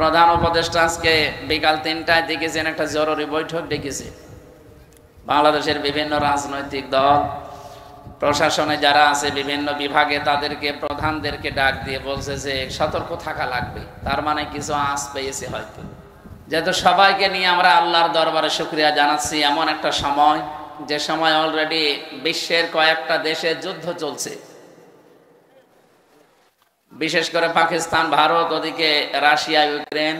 প্রধান উপদেষ্টা আজকে বিকাল ৩টায় দেখেছেন একটা জরুরি বৈঠক ডেকেছে। বাংলাদেশের বিভিন্ন রাজনৈতিক দল, প্রশাসনে যারা আছে বিভিন্ন বিভাগে, তাদেরকে প্রধানদেরকে ডাক দিয়ে বলছে যে সতর্ক থাকা লাগবে। তার মানে কিছু আঁচ পেয়েছে হয়তো। যেহেতু সবাইকে নিয়ে আমরা আল্লাহর দরবারে শুকরিয়া জানাচ্ছি, এমন একটা সময় যে সময় অলরেডি বিশ্বের কয়েকটা দেশে যুদ্ধ চলছে, বিশেষ করে পাকিস্তান, ভারত, ওদিকে রাশিয়া, ইউক্রেন,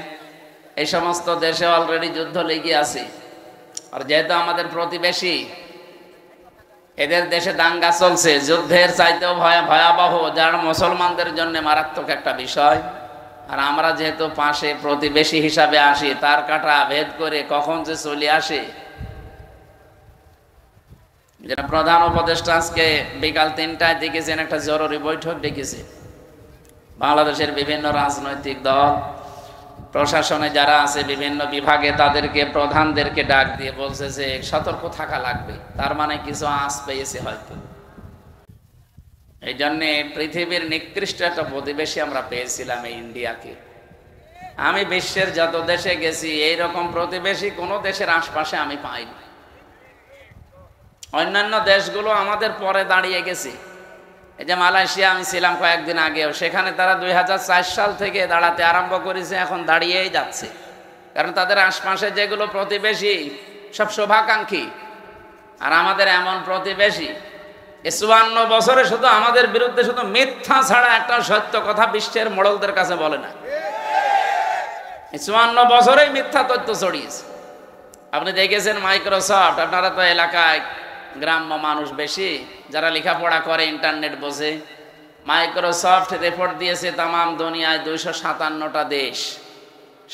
এই সমস্ত দেশে অলরেডি যুদ্ধ লেগে আছে। আর যেহেতু আমাদের প্রতিবেশী, এদের দেশে দাঙ্গা চলছে, যুদ্ধের চাইতেও ভয়াবহ, যার মুসলমানদের জন্য মারাত্মক একটা বিষয়। আর আমরা যেহেতু পাশে প্রতিবেশী হিসাবে আসি, তার কাটা ভেদ করে কখন যে চলে আসে। যেটা প্রধান উপদেষ্টা আজকে বিকাল ৩টায় দেখেছেন একটা জরুরি বৈঠক ডেকেছে। বাংলাদেশের বিভিন্ন রাজনৈতিক দল, প্রশাসনে যারা আছে বিভিন্ন বিভাগে, তাদেরকে প্রধানদেরকে ডাক দিয়ে বলছে যে সতর্ক থাকা লাগবে। তার মানে কিছু আঁচ পেয়েছে হয়তো। এই জন্যে পৃথিবীর নিকৃষ্ট একটা প্রতিবেশী আমরা পেয়েছিলাম এই ইন্ডিয়াকে। আমি বিশ্বের যত দেশে গেছি, এইরকম প্রতিবেশী কোনো দেশের আশপাশে আমি পাইনি। অন্যান্য দেশগুলো আমাদের পরে দাঁড়িয়ে গেছে। এই যে মালয়েশিয়া আমি ছিলাম কয়েকদিন আগেও, সেখানে তারা 2004 সাল থেকে দাঁড়াতে আরম্ভ করেছে, এখন দাঁড়িয়েই যাচ্ছে। কারণ তাদের আশপাশে যেগুলো প্রতিবেশী সব শুভাকাঙ্ক্ষী, আর আমাদের এমন প্রতিবেশী 54 বছরে শুধু আমাদের বিরুদ্ধে শুধু মিথ্যা ছাড়া একটা সত্য কথা বিশ্বের মোড়লদের কাছে বলে না। 54 বছরেই মিথ্যা তথ্য ছড়িয়েছে। আপনি দেখেছেন মাইক্রোসফট, আপনারা তো এলাকায় গ্রাম্য মানুষ বেশি, যারা লেখাপড়া করে ইন্টারনেট বোঝে, মাইক্রোসফট রিপোর্ট দিয়েছে তামাম দুনিয়ায় 257টা দেশ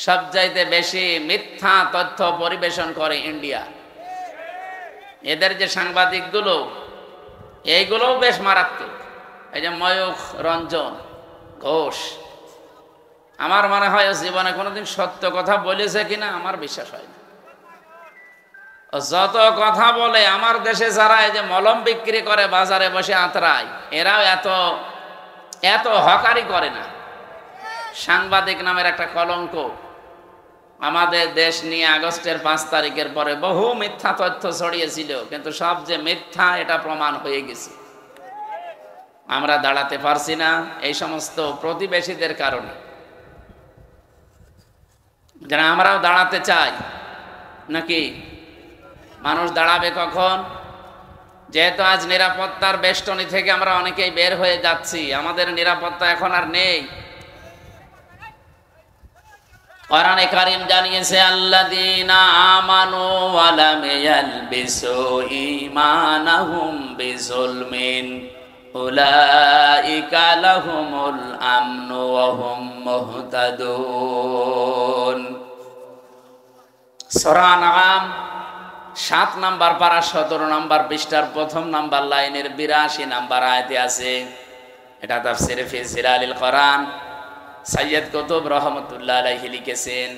সবচাইতে বেশি মিথ্যা তথ্য পরিবেশন করে ইন্ডিয়া। এদের যে সাংবাদিকগুলো, এইগুলোও বেশ মারাত্মক। এই যে ময়ূখ রঞ্জন ঘোষ, আমার মনে হয় জীবনে কোনোদিন সত্য কথা বলেছে কিনা আমার বিশ্বাস হয় না। যত কথা বলে, আমার দেশে যারা এই যে মলম বিক্রি করে বাজারে বসে আঁতরায়, এরাও এত এত হকারি করে না। সাংবাদিক নামের একটা কলঙ্ক আমাদের দেশ নিয়ে আগস্টের 5 তারিখের পরে বহু মিথ্যা তথ্য ছড়িয়েছিল, কিন্তু সব যে মিথ্যা এটা প্রমাণ হয়ে গেছে। আমরা দাঁড়াতে পারছি না এই সমস্ত প্রতিবেশীদের কারণে। যারা আমরাও দাঁড়াতে চাই নাকি? মানুষ দাঁড়াবে কখন? যেহেতু আজ নিরাপত্তার বেষ্টনী থেকে আমরা অনেকেই বের হয়ে যাচ্ছি, আমাদের নিরাপত্তা এখন আর নেই। কোরআনে কারীম জানিয়েছে, আল্লাযীনা আমানু ওয়া লাম ইয়ালবিসু ঈমানাহুম বিযুলমিন উলাইকা লাহুমুল আমনু ওয়া হুম মুহতাদুন। সূরা আনআম 7 নম্বর পারা 17 নম্বর পৃষ্ঠার 1ম নম্বর লাইনের 82 নম্বর আয়াতে আছে। এটা তাফসীরে ফি জিলালিল কোরআন সৈয়দ কুতুব রহমতুল্লাহ আলাইহি লিখেছেন।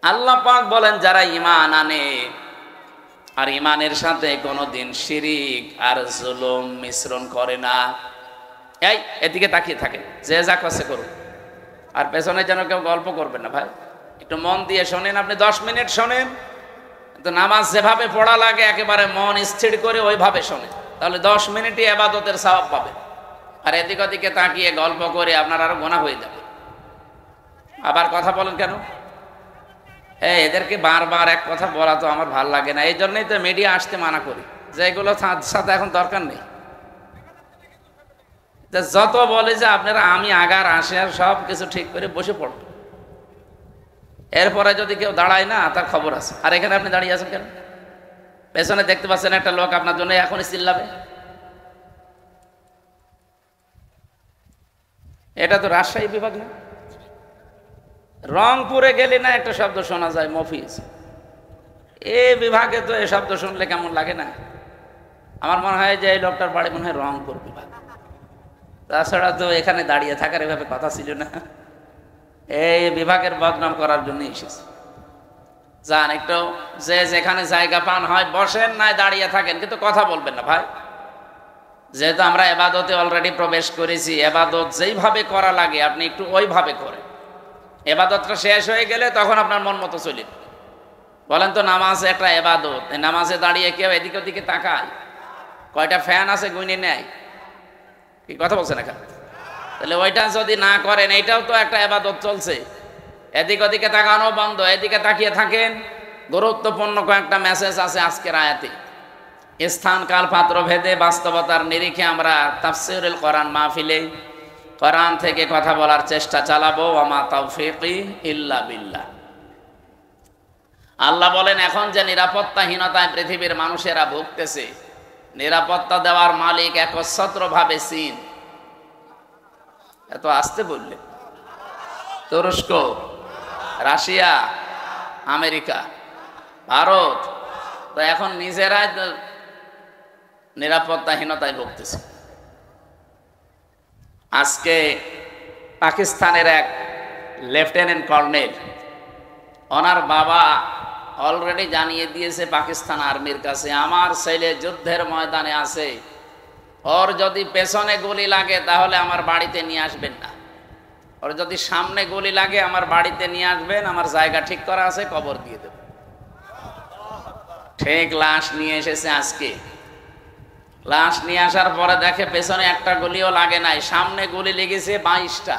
আল্লাহ পাক বলেন, যারা ঈমান আনে আর ঈমানের সাথে কোনোদিন শিরিক আর জুলুম মিশ্রণ করে না। এই এদিকে তাকিয়ে থাকে, যে যা করছে করুক, আর পেছনে যেন কেউ গল্প করবেন না ভাই। একটু মন দিয়ে শোনেন। আপনি 10 মিনিট শোনেন, তো নামাজ যেভাবে পড়া লাগে একেবারে মন স্থির করে ওইভাবে শোনেন, তাহলে 10 মিনিটই ইবাদতের সওয়াব পাবেন। আর এদিক ওদিকে তাকিয়ে গল্প করে আপনার আরো গুনাহ হয়ে যাবে। আবার কথা বলেন কেন? এদেরকে বারবার এক কথা বলা তো আমার ভাল লাগে না। এই জন্যই তো মিডিয়া আসতে মানা করি, যে এগুলো সাথে এখন দরকার নেই। যত বলে যে আপনারা আমি আগার আসে আর সব কিছু ঠিক করে বসে পড়বে, এরপরে যদি কেউ দাঁড়ায় না তার খবর আছে। আর এখানে আপনি দাঁড়িয়ে আছেন কেন? পেছনে দেখতে পাচ্ছেন একটা লোক আপনার জন্য এখনই চিল্লাবে। এটা তো রাজশাহী বিভাগ না, রংপুরে গেলে না একটা শব্দ শোনা যায় মফিজ। এই বিভাগে তো এই শব্দ শুনলে কেমন লাগে না? আমার মনে হয় যে এই লোকটার বাড়ি মনে হয় রংপুর বিভাগ। তাছাড়া তো এখানে দাঁড়িয়ে থাকার এভাবে কথা ছিল না। এই বিভাগের বদনাম করার জন্য এসেছে। যান একটু, যে যেখানে জায়গা পান হয় বসেন, নাই দাঁড়িয়ে থাকেন, কিন্তু কথা বলবেন না ভাই। যেহেতু আমরা এবাদতে অলরেডি প্রবেশ করেছি, এবাদত যেইভাবে করা লাগে আপনি একটু ওইভাবে করেন। এবাদতটা শেষ হয়ে গেলে তখন আপনার মন মতো চলে। বলেন তো নামাজ একটা এবাদত, নামাজে দাঁড়িয়ে কেউ এদিকে ওদিকে তাকায়? কয়টা ফ্যান আছে গুনে নেয়? কি কথা বলছেন এখানে? তাহলে ওইটা যদি না করেন, এইটাও তো একটা এবাদত চলছে। এদিক ওদিকে তাকানো বন্ধ, এদিকে তাকিয়ে থাকেন। গুরুত্বপূর্ণ কয়েকটা মেসেজ আছে আজকের আয়াতে। স্থান কাল পাত্র ভেদে বাস্তবতার নিরিখে আমরা তাফসীরুল কোরআন মাহফিলে কোরআন থেকে কথা বলার চেষ্টা চালাবো। ওয়া তাওফীকি ইল্লা বিল্লাহ। আল্লাহ বলেন, এখন যে নিরাপত্তাহীনতায় পৃথিবীর মানুষেরা ভুগতেছে, নিরাপত্তা দেওয়ার মালিক একচ্ছত্রভাবে চীন। এত আসতে বললে? তুরস্ক, রাশিয়া, আমেরিকা, ভারত তো এখন নিজেরাই নিরাপত্তাহীনতায় ভুগতেছে। আজকে পাকিস্তানের এক লেফটেন্যান্ট কর্নেল, ওনার বাবা অলরেডি জানিয়ে দিয়েছে পাকিস্তান আর্মির কাছে, আমার ছেলে যুদ্ধের ময়দানে আছে, ওর যদি পেছনে গুলি লাগে তাহলে আমার বাড়িতে নিয়ে আসবেন না, ওর যদি সামনে গুলি লাগে আমার বাড়িতে নিয়ে আসবেন, আমার জায়গা ঠিক করা আছে, কবর দিয়ে দেব। ঠিক লাশ নিয়ে এসেছে আজকে। লাশ নিয়ে আসার পরে দেখে পেছনে একটা গুলিও লাগে নাই, সামনে গুলি লেগেছে 22টা।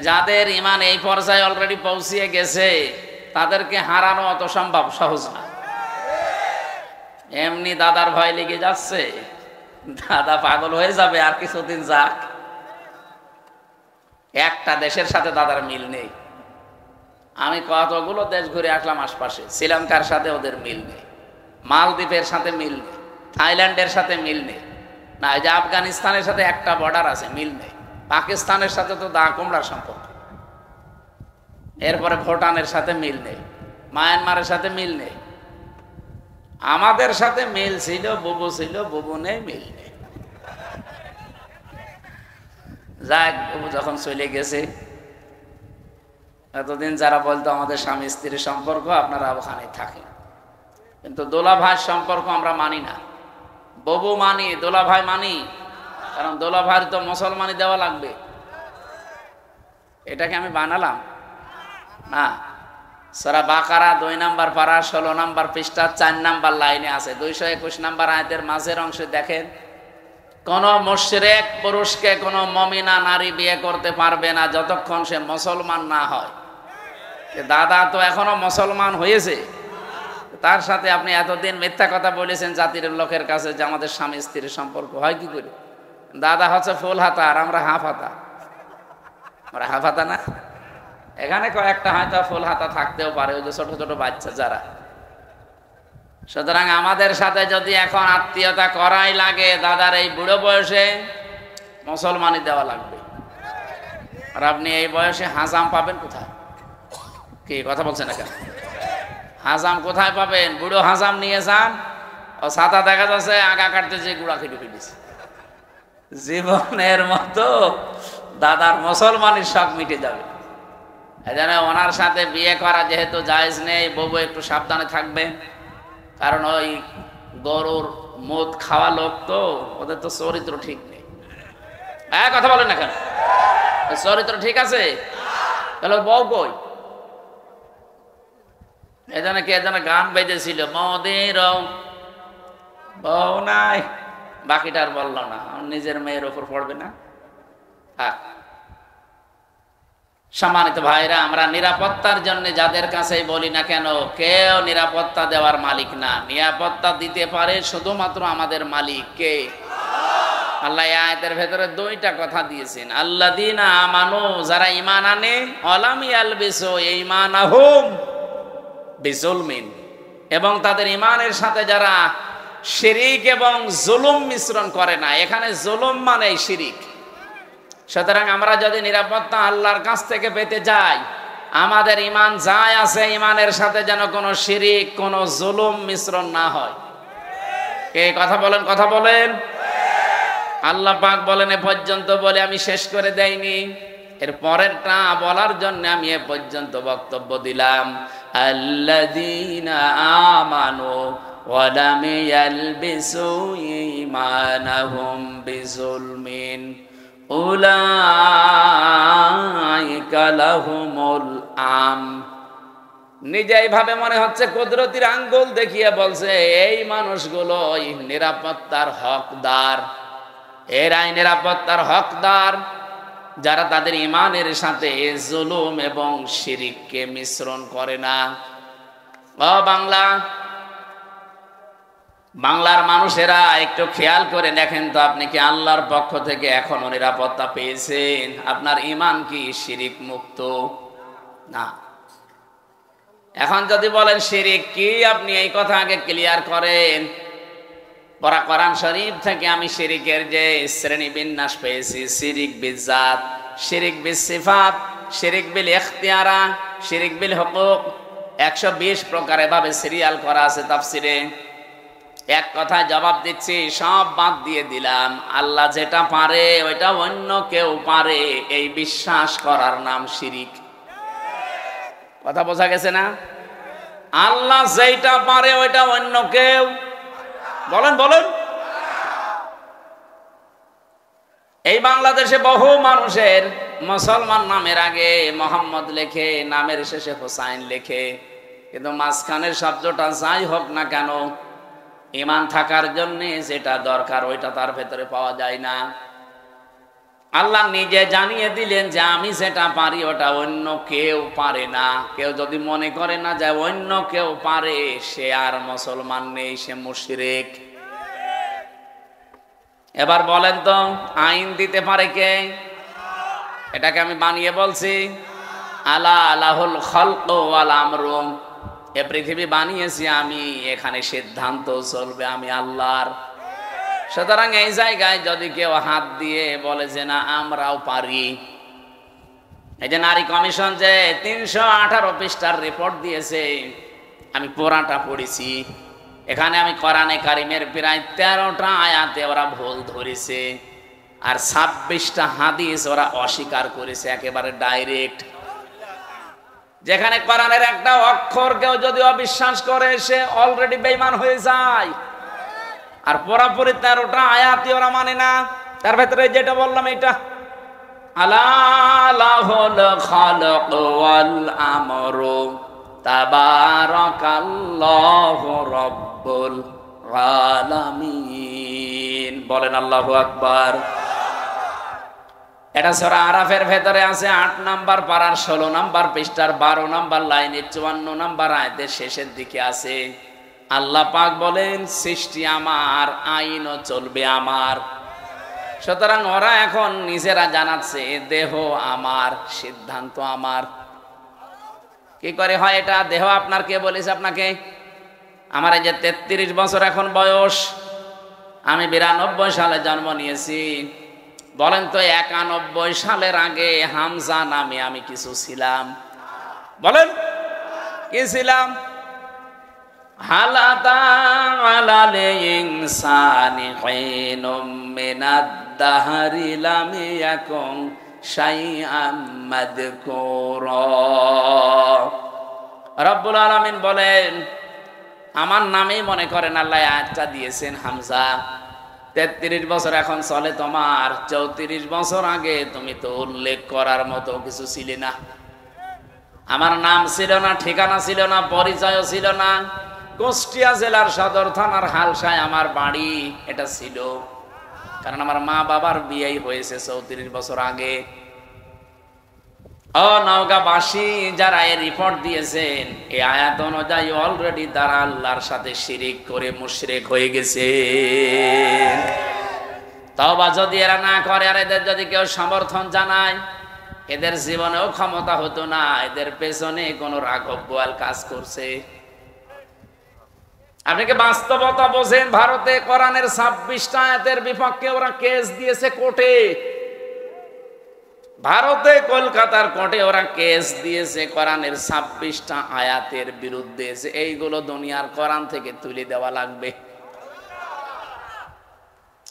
যাদের ইমান এই পর্যায়ে অলরেডি পৌঁছিয়ে গেছে তাদেরকে হারানো অত সম্ভব সহজ না। এমনি দাদার ভয় লেগে যাচ্ছে, দাদা পাগল হয়ে যাবে আর কিছুদিন যাক। একটা দেশের সাথে দাদার মিল নেই। আমি কতগুলো দেশ ঘুরে আসলাম আশপাশে, শ্রীলঙ্কার সাথে ওদের মিল নেই, মালদ্বীপের সাথে মিল নেই, থাইল্যান্ডের সাথে মিল নেই, না এই যে আফগানিস্তানের সাথে একটা বর্ডার আছে, মিল নেই। পাকিস্তানের সাথে তো দা কুমড়ার সম্পর্ক। এরপরে ভুটানের সাথে মিল নেই, মায়ানমারের সাথে মিল নেই। আমাদের সাথে মিল ছিল, বুবু ছিল, বুবু নেই, মিল নেই। যাক, বুবু যখন চলে গেছে, এতদিন যারা বলতো আমাদের স্বামী স্ত্রীর সম্পর্ক, আপনারা ওখানে থাকেন, কিন্তু দোলা ভাইয়ের সম্পর্ক আমরা মানি না। বুবু মানি, দোলা ভাই মানি, কারণ দোলা ভাইয়ের তো মুসলমানি দেওয়া লাগবে। এটাকে আমি বানালাম না। সূরা বাকারা 2 নম্বর পারা 16 নম্বর পৃষ্ঠা 4 নম্বর লাইনে আছে, 221 নম্বর আয়াতের মাঝের অংশে দেখেন, কোন মুশরিক পুরুষকে কোন মুমিনা নারী বিয়ে করতে পারবে না যতক্ষণ সে মুসলমান না হয়। দাদা তো এখনো মুসলমান হয়েছে, তার সাথে আপনি এতদিন মিথ্যা কথা বলেছেন জাতির লোকের কাছে যে আমাদের স্বামী স্ত্রীর সম্পর্ক হয় কি করে। দাদা হচ্ছে ফুল হাতা আর আমরা হাফ হাতা। আমরা হাফ হাতা না, এখানে কয়েকটা হয়তো ফুল হাতা থাকতেও পারে, ওই যে ছোট ছোট বাচ্চা যারা। সুতরাং আমাদের সাথে যদি এখন আত্মীয়তা করাই লাগে, দাদার এই বুড়ো বয়সে মুসলমানি দেওয়া লাগবে। আর আপনি এই বয়সে হাজাম পাবেন কোথায়? কি কথা বলছেন না কেন? হাজাম কোথায় পাবেন? বুড়ো হাজাম নিয়ে যান, ও ছাতা দেখা যাচ্ছে আগা কাটতে যে গুড়া খেটে ফেলেছে। জীবনের মতো দাদার মুসলমানের শখ মিটে যাবে। এজন্য ওনার সাথে বিয়ে করা যেহেতু জায়েজ নেই, বউ একটু সাবধানে থাকবে, কারণ ওই গরুর মদ খাওয়া লোক তো, ওদের তো চরিত্র ঠিক নেই। কথা বলেন না কেন? চরিত্র ঠিক আছে, তাহলে বউ কই? এজন্য কি এজন্য গান বেজেছিল, মদের বউ নাই, বাকিটা আর বললো না, নিজের মেয়ের ওপর পড়বে না। সম্মানিত ভাইরা, আমরা নিরাপত্তার জন্য যাদের কাছে বলি না কেন, কেউ নিরাপত্তা দেওয়ার মালিক না। নিরাপত্তা দিতে পারে শুধুমাত্র আমাদের মালিক কে? আল্লাহ আয়াতের ভেতরে 2টা কথা দিয়েছেন, আল্লাযীনা আমানু, যারা ঈমান আনে, ওয়ালাম ইয়ালবিসু ঈমানাহুম বিজুলমিন, এবং তাদের ঈমানের সাথে যারা শিরিক এবং জুলুম মিশ্রণ করে না। এখানে জুলুম মানে শিরিক। সুতরাং আমরা যদি নিরাপত্তা আল্লাহর কাছ থেকে পেতে যাই, আমাদের ঈমান যায় আছে, ঈমানের সাথে যেন কোনো শিরিক, কোনো জুলুম মিশ্রণ না হয়। কে কথা বলেন? কথা বলেন। আল্লাহ পাক বলেন, এ পর্যন্ত বলে আমি শেষ করে দেইনি, এর পরেরটা বলার জন্য আমি এ পর্যন্ত বক্তব্য দিলাম। আল্লাযীনা আমানু ওয়া লাম ইয়ালবিসু ঈমানাহুম বিজুলমিন উলাইকা লাহুমুল আম। নিজে এইভাবে মনে হচ্ছে কুদরতির আঙ্গুল দেখিয়ে বলছে এই মানুষগুলোই নিরাপত্তার হকদার, এরাই নিরাপত্তার হকদার যারা তাদের ঈমানের সাথে জুলুম এবং শিরিককে মিশ্রণ করে না। ও বাংলার মানুষেরা একটু খেয়াল করে দেখেন তো, আপনি কি আল্লাহর পক্ষ থেকে এখনো নিরাপত্তা পেয়েছেন? আপনার ঈমান কি শিরিক মুক্ত? না। এখন যদি বলেন শিরিক কি, আপনি এই কথা আগে ক্লিয়ার করেন। পরা কোরআন শরীফ থেকে আমি শিরিকের যে শ্রেণী বিন্যাস পেয়েছি, শিরিক বিজাত, শিরিক বিল সিফাত, শিরিক বিল ইখতিয়ারা, শিরিক বিল হুকুক, 120 প্রকার এভাবে সিরিয়াল করা আছে তাফসিরে। এক কথায় জবাব দিচ্ছি, সব বাদ দিয়ে দিলাম। আল্লাহ যেটা পারে ওইটা অন্য কেউ পারে, এই বিশ্বাস করার নাম শিরিক। কথা বোঝা গেছে না? আল্লাহ যেটা পারে ওইটা অন্য কেউ, বলেন বলেন। এই বাংলাদেশে বহু মানুষের মুসলমান নামের আগে মোহাম্মদ লেখে, নামের শেষে হোসাইন লেখে, কিন্তু মাঝখানের শব্দটা যাই হোক না কেন, ঈমান থাকার জন্য যেটা দরকার ওইটা তার ভেতরে পাওয়া যায় না। আল্লাহ নিজে জানিয়ে দিলেন যে আমি যেটা পারি ওটা অন্য কেউ পারে না। কেউ যদি মনে করে না যে অন্য কেউ পারে, সে আর মুসলমান নেই, সে মুশরিক। এবার বলেন তো, আইন দিতে পারে কে? এটাকে আমি বানিয়ে বলছি? আলা আলাহুল খালক ওয়াল আমরু, এ পৃথিবী বানিয়েছি আমি, এখানে সিদ্ধান্ত চলবে আমি আল্লাহর। সুতরাং এই জায়গায় যদি কেউ হাত দিয়ে বলে যে না আমরাও পারি, এই যে নারী কমিশন যে 318 পৃষ্ঠার রিপোর্ট দিয়েছে, আমি পুরাটা পড়েছি। এখানে আমি কোরআনে কারিমের প্রায় 13টা আয়াতে ওরা ভুল ধরেছে, আর 26টা হাদিস ওরা অস্বীকার করেছে একেবারে ডাইরেক্ট। যেখানে কোরআনের একটা অক্ষর কেউ যদি অবিশ্বাস করে, সে অলরেডি বেঈমান হয়ে যায়। আর পুরাপুরি 13টা আয়াতই ওরা মানে না। তার ভেতরে যেটা বললাম এইটা, আলা লাহুল খালাক ওয়াল আমরু তাবারাকাল্লাহু রাব্বুল আলামিন। বলেন আল্লাহু আকবার। এটা সূরা আরাফের ভেতরে আছে 8 নাম্বার পারার 16 নাম্বার পৃষ্ঠার 12 নাম্বার লাইনের 54 নাম্বার আয়াতের শেষের দিকে আছে। আল্লাহ পাক বলেন সৃষ্টি আমার, আইনও চলবে আমার। সুতরাং ওরা এখন নিজেরা জানাচ্ছে দেহ আমার, সিদ্ধান্ত আমার। কি করে হয় এটা? দেহ আপনার কে বলেছে আপনাকে? আমার এই যে 33 বছর এখন বয়স, আমি 92 সালে জন্ম নিয়েছি। বলেন তো 91 সালের আগে হামজা নামে আমি কিছু ছিলাম? বলেন কি ছিলাম? হালাতা আলাল ইনসানি হিনুম মিনাদ দাহরি লাম ইয়াকুন শাইআম মাযকুরা। রব্বুল আলামিন বলেন আমার নামেই মনে করেন আল্লাহ আয়াতটা দিয়েছেন হামজা। 33 বছর এখন চলে তোমার, 34 বছর আগে তুমি তো উল্লেখ করার মতো কিছু ছিলে না। আমার নাম ছিল না, ঠিকানা ছিল না, পরিচয়ও ছিল না। কুষ্টিয়া জেলার সদর থানার হালসায় আমার বাড়ি, এটা ছিল। কারণ আমার মা বাবার বিয়েই হয়েছে 34 বছর আগে। ও নওগাঁবাসী যারা এই রিপোর্ট দিয়েছেন, এই আয়াত অনুযায়ী অলরেডি তারা আল্লাহর সাথে শিরিক করে মুশরিক হয়ে গেছে। তওবা যদি এরা না করে, আর এদের যদি কেউ সমর্থন জানায়, এদের জীবনেও ক্ষমতা হতো না। এদের পেছনে কোনো রাঘব বোয়াল কাজ করছে। আপনি কি বাস্তবতা বোঝেন? ভারতে কোরআনের 26টা আয়াতের বিপক্ষে ওরা কেস দিয়েছে কোর্টে। ভারতে কলকাতার কোর্টে ওরা কেস দিয়েছে কোরআনের 26টা আয়াতের বিরুদ্ধে, যে এইগুলো দুনিয়ার কোরআন থেকে তুলে দেওয়া লাগবে।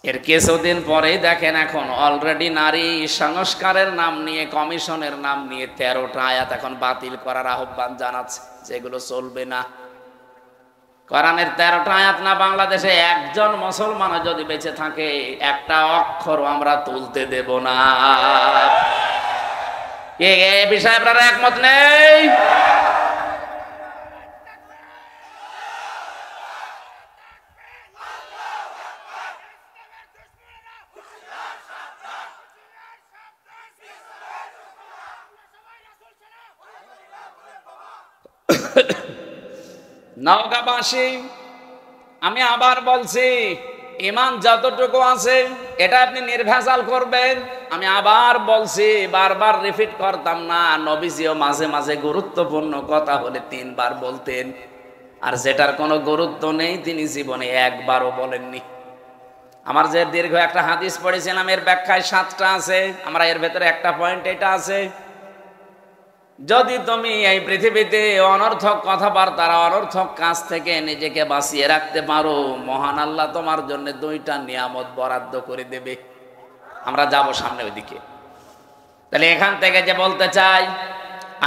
এর কিছুদিন পরেই দেখেন এখন অলরেডি নারী সংস্কারের নাম নিয়ে, কমিশনের নাম নিয়ে 13টা আয়াত এখন বাতিল করার আহ্বান জানাচ্ছে, যেগুলো চলবে না। কোরআনের 13টা আয়াত না বাংলাদেশে একজন মুসলমান যদি বেঁচে থাকে একটা অক্ষর আমরা তুলতে দেব না। কে এই বিষয়ে আপনারা একমত নেই? নওগাঁবাসী, আমি আবার বলছি, ঈমান যতটুকু আছে এটা আপনি নির্ভেজাল করবেন। আমি আবার বলছি, বারবার রিপিট করতাম না। নবীজিও মাঝে মাঝে গুরুত্বপূর্ণ কথা হলে 3 বার বলতেন, আর যেটার কোনো গুরুত্ব নেই তিনি জীবনে একবারও বলেননি। আমার যে দীর্ঘ একটা হাদিস পড়েছিলাম, এর ব্যাখ্যায় 7টা আছে, আমরা এর ভেতরে একটা পয়েন্ট এটা আছে, যদি তুমি এই পৃথিবীতে অনর্থক কথাবার্তা, অনর্থক কাজ থেকে নিজেকে বাঁচিয়ে রাখতে পারো, মহান আল্লাহ তোমার জন্য 2টা নিয়ামত বরাদ্দ করে দেবে। আমরা যাব সামনে ওইদিকে। তাহলে এখান থেকে যে বলতে চাই,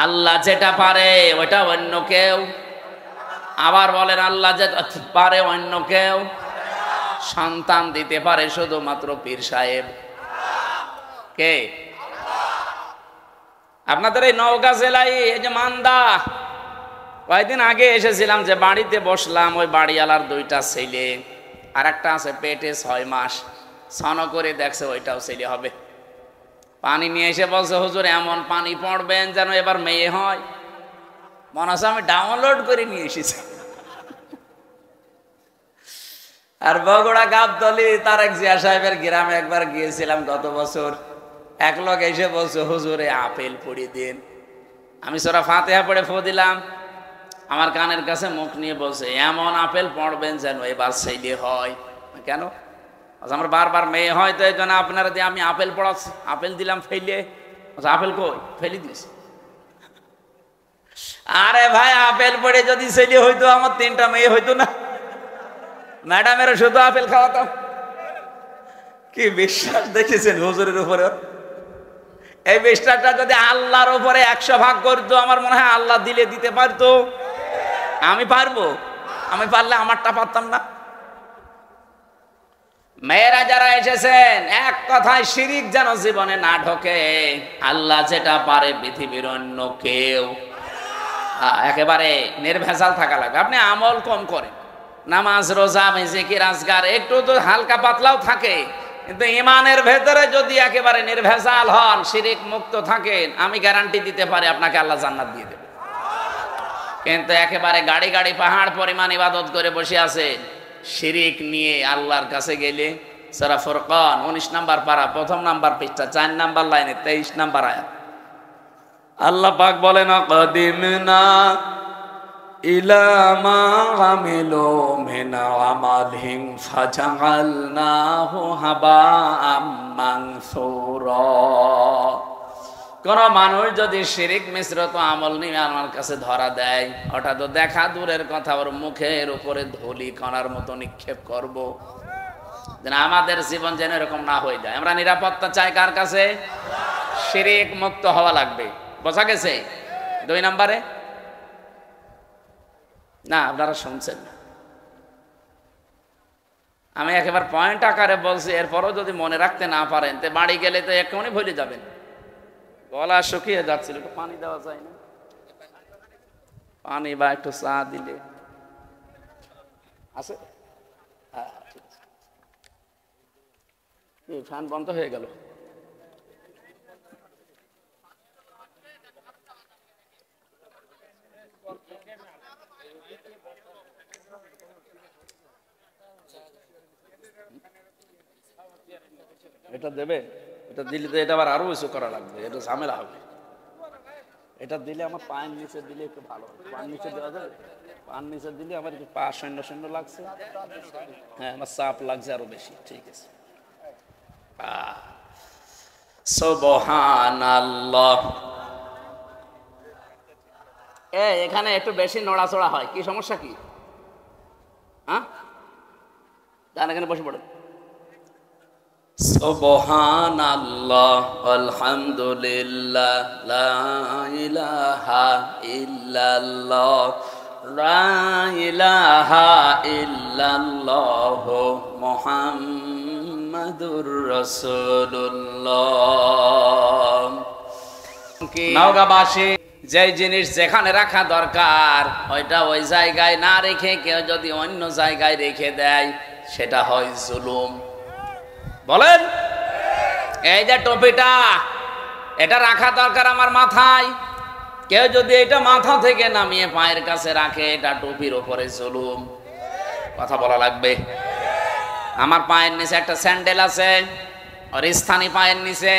আল্লাহ যেটা পারে ওইটা অন্য কেউ, আবার বলেন আল্লাহ যেটা পারে অন্য কেউ, সন্তান দিতে পারে শুধুমাত্র পীর সাহেব। কে? আপনাদের এই নওগাঁ জেলায় এই যে মান্দা, কয়েকদিন আগে এসেছিলাম, যে বাড়িতে বসলাম, ওই বাড়িওয়ালার 2টা ছেলে, আর একটা আছে পেটে 6 মাস, সন করে দেখছে ওইটাও ছেলে হবে। পানি নিয়ে এসে বলছে, হুজুর এমন পানি পড়বেন যেন এবার মেয়ে হয়। মনে হচ্ছে আমি ডাউনলোড করে নিয়ে এসেছি। আর বগুড়া গাবতলী তারেক জিয়া সাহেবের গ্রামে একবার গিয়েছিলাম গত বছর। এক লোক এসে বলছে, হুজুরে আপেল পড়িয়ে দিন। আমি সূরা ফাতিহা পড়ে ফু দিলাম, আমার কানের কাছে মুখ নিয়ে বলছে, এমন আপেল পড়বেন যেন এবার ছেলে হয়। কেন? আমার বারবার মেয়ে হয়, তো এই জন্য আপনারা দিয়ে আমি আপেল পড়াচ্ছি। আপেল দিলাম ফেলে, আপেল কই? ফেলে দিয়েছি। আরে ভাই, আপেল পড়ে যদি ছেলে হইতো আমার 3টা মেয়ে হইতো না? ম্যাডামের শুধু আপেল খাওয়াতাম। কি বিশ্বাস দেখেছেন হুজুরের উপরে? এই বিশ্বাসটা যদি আল্লাহর উপরে 100 ভাগ করতো, আমার মনে হয় আল্লাহ দিলে দিতে পারতো। আমি পারবো? আমি পারলে আমারটা পারতাম না? মেয়েরা যারা এসেছেন, এক কথায় শিরিক যেন জীবনে না ঢোকে। আল্লাহ যেটা পারে পৃথিবীর অন্য কেউ। একেবারে নির্ভেজাল থাকা লাগবে। আপনি আমল কম করেন, নামাজ রোজা জিকির আজকার একটু তো হালকা পাতলাও থাকে, কিন্তু ইমানের ভেতরে যদি একেবারে নির্ভেজাল হন, শিরিক মুক্ত থাকেন, আমি গ্যারান্টি দিতে পারি আপনাকে আল্লাহ জান্নাত দিয়ে দেবে। কিন্তু একেবারে গাড়ি গাড়ি পাহাড় পরিমাণ ইবাদত করে বসে আছে, শিরিক নিয়ে আল্লাহর কাছে গেলে, সূরা ফুরকান 19 নম্বর পারা 1ম নাম্বার পৃষ্ঠা 4 নাম্বার লাইনে 23 নাম্বার আয়াত, আল্লাহ পাক বলেন, কাদিমনা ইলা মা আমিলু মিন আমালিন ফাজআলনাহু হাবাআম মানসুরা। কোন মানুষ যদি শিরিক মিশ্রিত আমল নিয়ে আমার কাছে ধরা দেয়, ওটা তো দেখা দূরের কথা, ওর মুখের উপরে ধুলি কণার মতো নিক্ষেপ করব। যেন আমাদের জীবন যেন এরকম না হয়ে যায়। আমরা নিরাপত্তা চাই কার কাছে? শিরিক মুক্ত হওয়া লাগবে। বোঝা গেছে? 2 নম্বরে না, আপনারা শুনছেন না, আমি একেবারে পয়েন্ট আকারে বলছি। এরপরও যদি মনে রাখতে না পারেন, তো বাড়ি গেলে তো এক্ষুনি ভুলে যাবেন। গলা শুকিয়ে যাচ্ছিল, একটু পানি দেওয়া যায় না? পানি বা একটু চা দিলে আছে? ফ্যান বন্ধ হয়ে গেল। এটা দেবে? এটা দিলে তো এটা আবার আরো কিছু করা লাগবে, এটা ঝামেলা হবে। এটা দিলে আমার পায়ের নিচে দিলে একটু ভালো হবে। পায়ের নিচে দেওয়া যাবে? পায়ের নিচে দিলে আমার একটু পা শূন্য শূন্য লাগছে। হ্যাঁ, আমার চাপ লাগছে আরো বেশি। ঠিক আছে। সুবহানাল্লাহ। এখানে একটু বেশি নড়াচড়া হয়, কি সমস্যা কি? হ্যাঁ, এখানে বসে পড়ে। সুবহানাল্লাহ, আলহামদুলিল্লাহ, লা ইলাহা ইল্লাল্লাহ, লা ইলাহা ইল্লাল্লাহ মুহাম্মাদুর রাসূলুল্লাহ। নওগাঁবাসী, যে জিনিস যেখানে রাখা দরকার ওইটা ওই জায়গায় না রেখে কেউ যদি অন্য জায়গায় রেখে দেয় সেটা হয় জুলুম। বলেন, এই যে টুপিটা, এটা রাখা দরকার আমার মাথায়, কেউ যদি এটা মাথা থেকে নামিয়ে পায়ের কাছে রাখে এটা টুপির উপরে জুলুম। কথা বলা লাগবে। আমার পায়ের নিচে একটা স্যান্ডেল আছে, আর স্থানীয় পায়ের নিচে,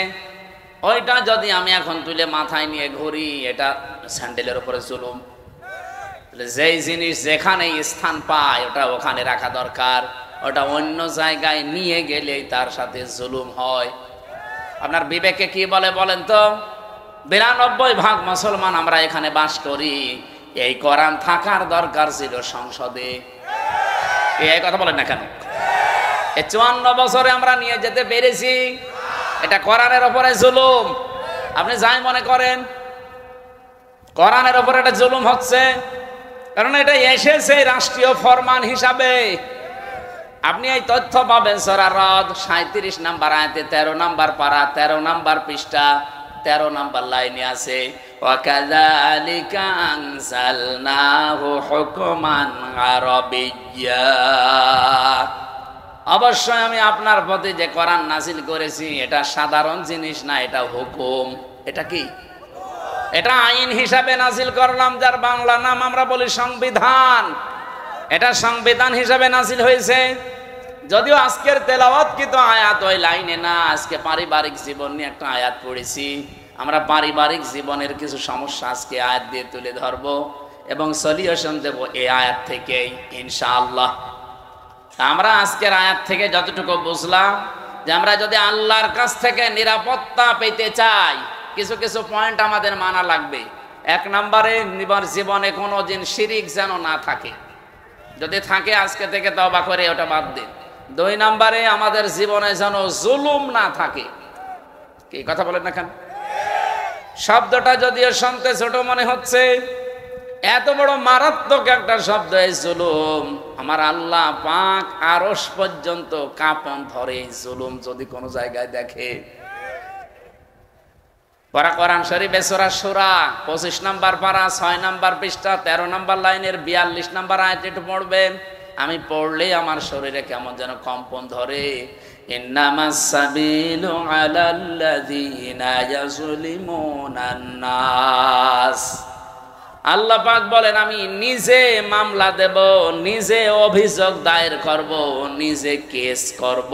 ওইটা যদি আমি এখন তুলে মাথায় নিয়ে ঘুরি এটা স্যান্ডেলের উপরে জুলুম। যেই জিনিস যেখানে স্থান পায় ওটা ওখানে রাখা দরকার, ওটা অন্য জায়গায় নিয়ে গেলেই তার সাথে জুলুম হয়। আপনার বিবেকে কি বলে বলেন তো? 92% মুসলমান আমরা এখানে বাস করি, এই কোরআন থাকার দরকার ছিল সংসদে। এই কথা বলেন না কেন? এই 54 বছরে আমরা নিয়ে যেতে পেরেছি, এটা কোরআনের উপরে জুলুম। আপনি যাই মনে করেন, কোরআনের উপরে এটা জুলুম হচ্ছে, কারণ এটা এসেছে রাষ্ট্রীয় ফরমান হিসাবে। আপনি এই তথ্য পাবেন সূরা রদ 37 নম্বর আয়াতে 13 নম্বর পারা 13 নম্বর পৃষ্ঠা 13 নম্বর লাইনে আছে, ওয়াকাযালিকা আনজালনাহু হুকমান আরাবিয়্যা। অবশ্যই আমি আপনার প্রতি যে কোরআন নাজিল করেছি এটা সাধারণ জিনিস না, এটা হুকুম। এটা কি? এটা আইন হিসাবে নাজিল করলাম, যার বাংলা নাম আমরা বলি সংবিধান। এটা সংবিধান হিসাবে নাজিল হয়েছে। যদিও আজকের তেলাওয়াত কিন্তু আয়াত ওই লাইনে না, আজকে পারিবারিক জীবন নিয়ে একটা আয়াত পড়েছি। আমরা পারিবারিক জীবনের কিছু সমস্যা আজকে আয়াত দিয়ে তুলে ধরবো এবং সলিউশন দেব এই আয়াত থেকেই ইনশাআল্লাহ। আমরা আজকের আয়াত থেকে যতটুকু বুঝলাম যে আমরা যদি আল্লাহর কাছ থেকে নিরাপত্তা পেতে চাই কিছু কিছু পয়েন্ট আমাদের মানা লাগবে। 1 নম্বরে জীবনে কোনো দিন শিরিক যেন না থাকে, যদি থাকে আজকে থেকে তওবা করে ওটা বাদ দিন। 2 নম্বরে আমাদের জীবনে যেন জুলুম না থাকে। কি কথা বলেন না কেন? শব্দটা যদিও শুনতে ছোট মনে হচ্ছে, এত বড় মারাত্মক একটা শব্দ এই জুলুম। আমার আল্লাহ পাক আরশ পর্যন্ত কাঁপন ধরে এই জুলুম যদি কোনো জায়গায় দেখে। কোরআন শরীফে সূরা সূরা 25 নম্বর পারা 6 নম্বর পৃষ্ঠা 13 নম্বর লাইনের 42 নম্বর আয়াত একটু পড়বেন। আমি পড়লেই আমার শরীরে কেমন যেন কম্পন ধরে। ইন্নামাস সাবিলু আলাল্লাযীনা ইয়াজলিমুনান নাস। আল্লাহ পাক বলেন আমি নিজে মামলা দেব, নিজে অভিযোগ দায়ের করব, নিজে কেস করব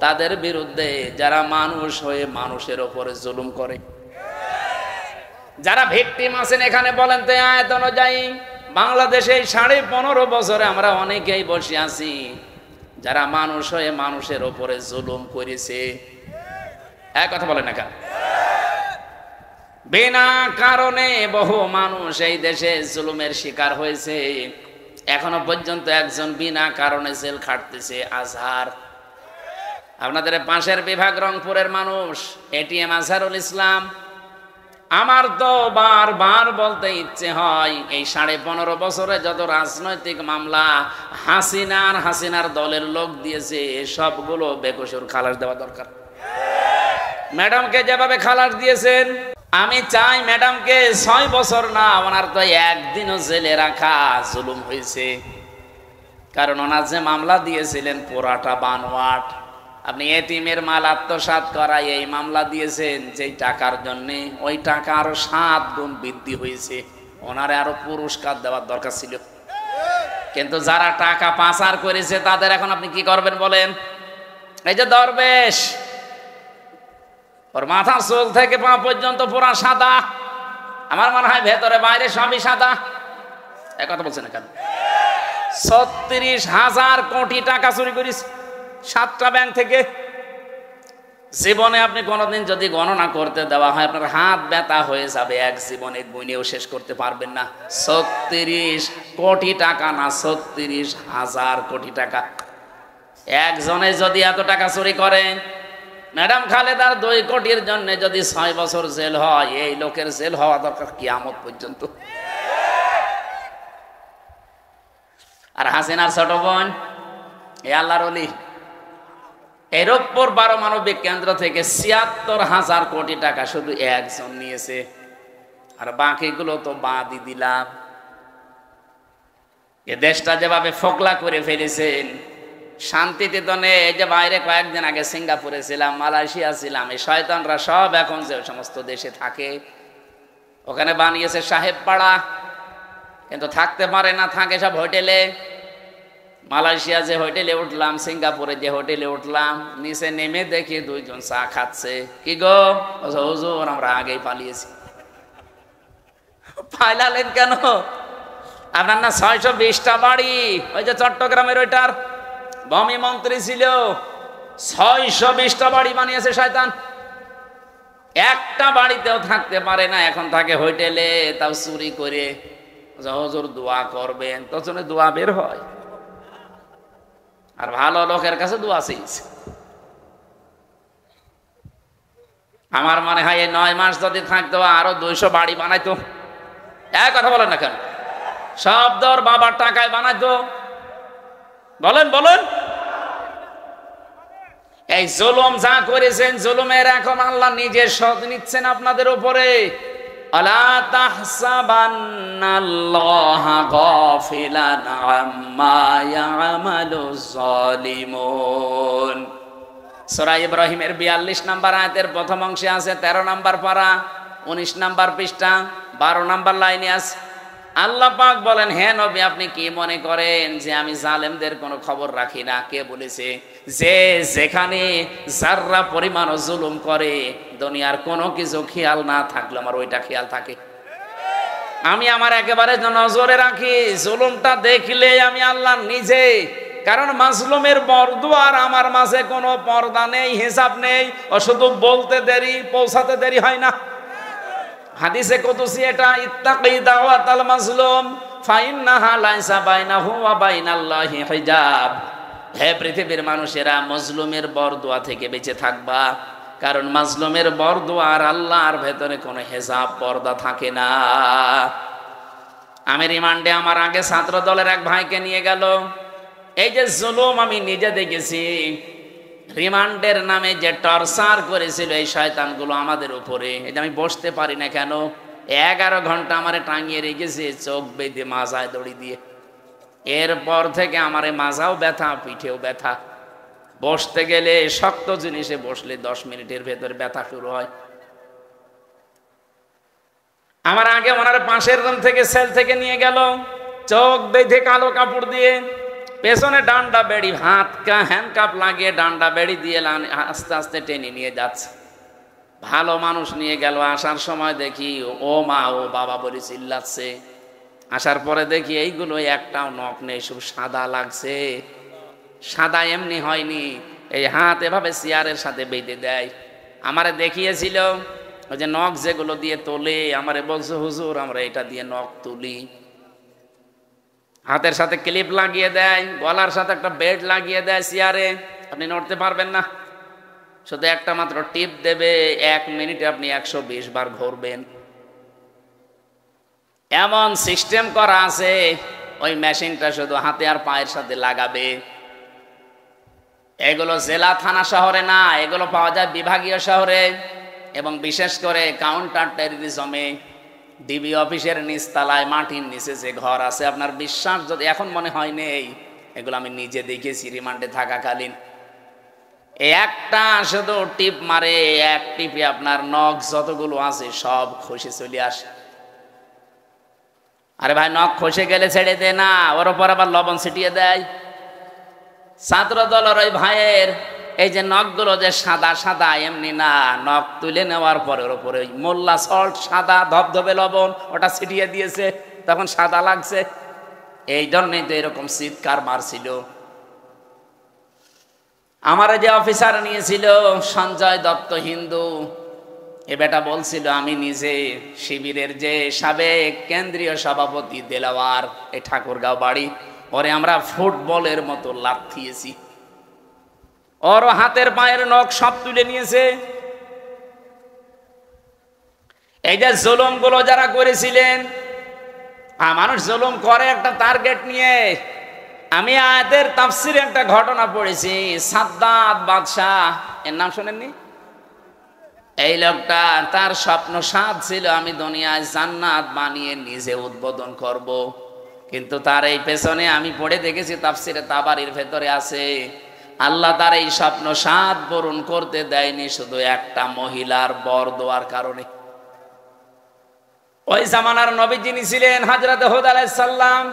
তাদের বিরুদ্ধে যারা মানুষ হয়ে মানুষের উপরে জুলুম করে। যারা ভিকটিম আছেন এখানে বলেন তো আয়াত অনুযায়ী বাংলাদেশে 15.5 বছরে আমরা অনেকেই বসে আছি যারা মানুষ হয়ে মানুষের উপরে জুলুম করেছে। এক কথা বলেন না কেন? বিনা কারণে বহু মানুষ এই দেশে জুলুমের শিকার হয়েছে। এখনো পর্যন্ত একজন বিনা কারণে জেল খাটতেছে, আজহার। আপনাদের পাশের বিভাগ রংপুরের মানুষ এটিএম আজহারুল ইসলাম। আমার তো বারবার বলতে ইচ্ছে হয় এই 15.5 বছরে যত রাজনৈতিক মামলা হাসিনার দলের লোক দিয়েছে সবগুলো বেকসুর খালাস দেওয়া দরকার। ম্যাডামকে যেভাবে খালাস দিয়েছেন, আমি চাই ম্যাডামকে 6 বছর না, ওনার তো একদিনও জেলে রাখা জুলুম হয়েছে। কারণ ওনার যে মামলা দিয়েছিলেন পুরাটা বানোয়াট। আপনি এতিমের মাল আত্মসাৎ করায় এই মামলা দিয়েছেন যেই টাকার জন্যে, ওই টাকা আরো 7 গুণ বৃদ্ধি হয়েছে। ওনারে আরো পুরস্কার দেওয়ার দরকার ছিল। কিন্তু যারা টাকা পাচার করেছে তাদের এখন আপনি কি করবেন বলেন? এই যে দরবেশ, ওর মাথার চুল থেকে পা পর্যন্ত পুরা সাদা, আমার মনে হয় ভেতরে বাইরে সবই সাদা। এক কথা বলছেন না কেন? 36,000 কোটি টাকা চুরি করিস 7টা ব্যাংক থেকে। জীবনে আপনি কোনোদিন যদি গণনা করতে দেওয়া হয় আপনার হাত ব্যথা হয়ে যাবে, এক জীবনে গুনেও শেষ করতে পারবেন না। 36 কোটি টাকা না, 36,000 কোটি টাকা। একজনে যদি এত টাকা চুরি করে, ম্যাডাম খালেদার 2 কোটির জন্য যদি 6 বছর জেল হয়, এই লোকের জেল হওয়া দরকার কিয়ামত পর্যন্ত। আর হাসিনার ছোট বোন এ আল্লাহর ওলি। এর উপর পারমাণবিক কেন্দ্র থেকে ৭৬,০০০ কোটি টাকা শুধু একজন নিয়েছে, আর বাকিগুলো তো বাদই দিলাম। এ দেশটা যেভাবে ফোকলা করে ফেলেছেন, শান্তিতে তো নেই। এই যে বাইরে কয়েকদিন আগে সিঙ্গাপুরে ছিলাম, মালয়েশিয়া ছিলাম, এই শয়তানরা সব এখন যে সমস্ত দেশে থাকে ওখানে বানিয়েছে সাহেব পাড়া, কিন্তু থাকতে পারে না, থাকে সব হোটেলে। মালয়েশিয়া যে হোটেলে উঠলাম, সিঙ্গাপুরে যে হোটেলে উঠলাম, নিচে নেমে দেখি দুইজন চা খাচ্ছে। কি গো? হুজুর আমরা আগেই পালিয়েছি। পালালেন কেন? আপনার না ৬২০টা বাড়ি, ওই যে চট্টগ্রামের ওইটার ভূমি মন্ত্রী ছিল, ৬২০টা বাড়ি বানিয়েছে শয়তান। একটা বাড়িতেও থাকতে পারে না, এখন থাকে হোটেলে, তাও চুরি করে। হুজুর দোয়া করবেন, তখনই দোয়া বের হয়। আর ভালো লোকের কাছে দোয়া চেয়েছে। আমার মনে হয় এই ৯ মাস যদি থাকতো আরো ২০০ বাড়ি বানাইতো। এক কথা বলেন না কেন? সব দর বাবার টাকায় বানাইতো। বলেন বলেন। এই জুলুম যা করেছেন, জুলুমের এখন আল্লাহ নিজে শোধ নিচ্ছেন আপনাদের উপরে। আলা তাহসাবান্নাল্লাহা গাফিলান আম্মা ইয়ামালুজ জালিমুন। সূরা ইব্রাহিমের ৪২ নম্বর আয়াতের প্রথম অংশে আছে ১৩ নম্বর পারা, ১৯ নম্বর পৃষ্ঠা, ১২ নম্বর লাইনে আছে। আল্লাহ পাক বলেন, হে নবী আপনি কি মনে করেন যে আমি জালেমদের কোনো খবর রাখি না? কে বলেছে? যে যেখানে যাররা পরিমাণ জুলুম করে, দুনিয়ার কোনো কিছু খেয়াল না থাকলে আমার ওইটা খেয়াল থাকে। আমি আমার একেবারে নজরে রাখি, জুলুমটা দেখলে আমি আল্লাহ নিজে। কারণ মাজলুমের বরদুয়ার আমার মাঝে কোনো পর্দা নেই, হিসাব নেই, ও শুধু বলতে দেরি, পৌঁছাতে দেরি হয় না। হাদিসে কুদসি এটা, ইত্তাকি দাওয়াতাল মাজলুম ফাইন্নাহা লাইসা বাইনাহু ওয়া বাইনাল্লাহি হিজাব। হে পৃথিবীর মানুষেরা, মাজলুমের বরদুয়া থেকে বেঁচে থাকবা, কারণ মাজলুমের বরদুয়া আর আল্লাহর ভেতরে কোনো হিসাব পর্দা থাকে না। আমি রিমান্ডে আমার আগে ছাত্র দলের এক ভাইকে নিয়ে গেল। এই যে জুলুম আমি নিজে দেখেছি, রিমান্ডের নামে যে টর্চার করেছিল এই শয়তানগুলো আমাদের উপরে, এই যে আমি বসতে পারি না কেন, 11 ঘন্টা আমারে টাঙিয়ে রেখেছে চোখ বেঁধে মাজায় দড়ি দিয়ে। এরপর থেকে আমারে মাজাও ব্যথা, পিঠেও ব্যথা। বসতে গেলে শক্ত জিনিসে বসলে 10 মিনিটের ভেতর ব্যথা শুরু হয়। আমার আগে ওনার পাশের রুম থেকে সেল থেকে নিয়ে গেল, চোখ বেঁধে কালো কাপড় দিয়ে, পেছনে ডান্ডা বেড়ি, হ্যান্ডকাপ লাগিয়ে ডান্ডা বেড়ি দিয়ে আস্তে আস্তে টেনে নিয়ে যাচ্ছে। ভালো মানুষ নিয়ে গেল, আসার সময় দেখি ও মা ও বাবা বলে চিল্লাচ্ছে। আসার পরে দেখি এইগুলো একটাও নখ নেই, সব সাদা লাগছে। সাদা এমনি হয়নি, এই হাত এভাবে চেয়ারের সাথে বেঁধে দেয়। আমারে দেখিয়েছিল ওই যে নখ যেগুলো দিয়ে তোলে, আমারে বলছে হুজুর আমরা এটা দিয়ে নখ তুলি। হাতের সাথে ক্লিপ লাগিয়ে দেয়, গলার সাথে একটা বেল্ট লাগিয়ে দেয় চেয়ারে, আপনি নড়তে পারবেন না, শুধু একটা মাত্র টিপ দেবে, 1 মিনিটে আপনি 120 বার ঘুরবেন। এমন সিস্টেম করা আছে, ওই মেশিনটা শুধু হাতে আর পায়ের সাথে লাগাবে। এগুলো জেলা থানা শহরে না, এগুলো পাওয়া যায় বিভাগীয় শহরে, এবং বিশেষ করে কাউন্টার টেররিজমে ডিবি অফিসের নিচতলায় মাটির নিচে যে ঘর আছে, আপনার বিশ্বাস যদি এখন মনে হয় নেই, এগুলো আমি নিজে দেখেছি রিমান্ডে থাকাকালীন। একটা শুধু টিপ মারে, এক টিপে আপনার নখ যতগুলো আছে সব খসে চলে আসে। আরে ভাই, নখ খসে গেলে ছেড়ে দে না, ওর ওপর আবার লবণ ছিটিয়ে দেয়। ছাত্র দলের ওই ভাইয়ের এই যে নখগুলো যে সাদা সাদা এমনি না, নখ তুলে নেওয়ার পরে ওর উপরে ওই মোল্লা সল্ট সাদা ধবধবে লবণ ওটা ছিটিয়ে দিয়েছে, তখন সাদা লাগছে। এই জন্যই তো এরকম চিৎকার মারছিল। আমার যে অফিসার নিয়েছিল সঞ্জয় দত্ত হিন্দু, এ বেটা বলছিল আমি নিজে শিবিরের যে সাবেক কেন্দ্রীয় সভাপতি দেলাওয়ার, এই ঠাকুরগাঁও বাড়ি, ওরে আমরা ফুটবলের মতো লাথিয়েছি। ওর হাতের পায়ের নখ সব তুলে নিয়েছে। এই যে জুলুম গুলো যারা করেছিলেন, মানুষ জুলুম করে একটা টার্গেট নিয়ে, আমি আয়াতের তাফসিরে একটা ঘটনা পড়েছি। সাদ্দাত বাদশাহ, এর নাম শোনেননি? এই লোকটা, তার স্বপ্ন সাদ ছিল আমি দুনিয়ায় জান্নাত বানিয়ে নিজে উদ্বোধন করব। কিন্তু তার এই পেছনে আমি পড়ে দেখেছি তাফসিরে তাবারির ভেতরে আছে, আল্লাহ তার এই স্বপ্ন সাদ পূরণ করতে দেয়নি শুধু একটা মহিলার বর দেওয়ার কারণে। ওই জামানার নবী যিনি ছিলেন হযরত হুদ আলাইহিস সালাম,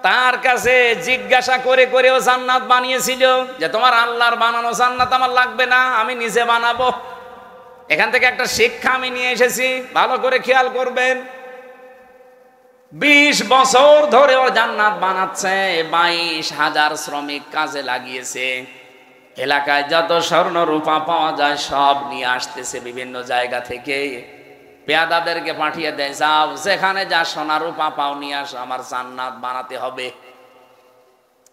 তার কাছে জিজ্ঞাসা করে করেও জান্নাত বানিয়েছিল যে তোমার আল্লাহর বানানো জান্নাত আমার লাগবে না, আমি নিজে বানাবো। এখান থেকে একটা শিক্ষা আমি নিয়ে এসেছি, ভালো করে খেয়াল করবেন। 20 বছর ধরে ও জান্নাত বানাচ্ছে, 22,000 শ্রমিক কাজে লাগিয়েছে। এলাকায় যত স্বর্ণ রূপা পাওয়া যায় সব নিয়ে আসতেছে বিভিন্ন জায়গা থেকে, পেয়াদাদেরকে পাঠিয়ে দেয়, যাও যেখানে যা সোনা রূপা পাও নিয়ে আসো, আমার জান্নাত বানাতে হবে।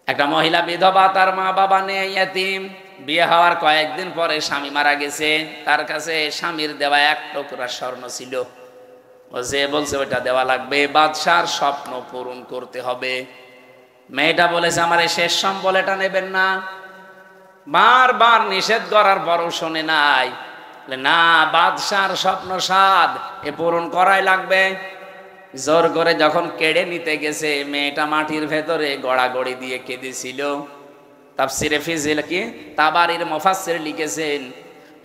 একটা মহিলা বিধবা, তার মা বাবা নেই, ইয়েতিম। বিয়ে হওয়ার কয়েকদিন পরে স্বামী মারা গেছে, তার কাছে স্বামীর দেওয়া 1 টুকরা স্বর্ণ ছিল। ও যে বলছে ওইটা দেওয়া লাগবে, বাদশার স্বপ্ন পূরণ করতে হবে। মেয়েটা বলেছে আমার এই শেষ সম্বল, এটা নেবেন না। বারবার নিষেধ করার পরও শোনে নাই। না, বাদশার স্বপ্ন সাদ, এ পূরণ করাই লাগবে। জোর করে যখন কেড়ে নিতে গেছে, মেয়েটা মাটির ভেতরে গড়াগড়ি দিয়ে কেঁদেছিল। তাফসিরে ফিজিল কি তাবারির মুফাসসির লিখেছেন,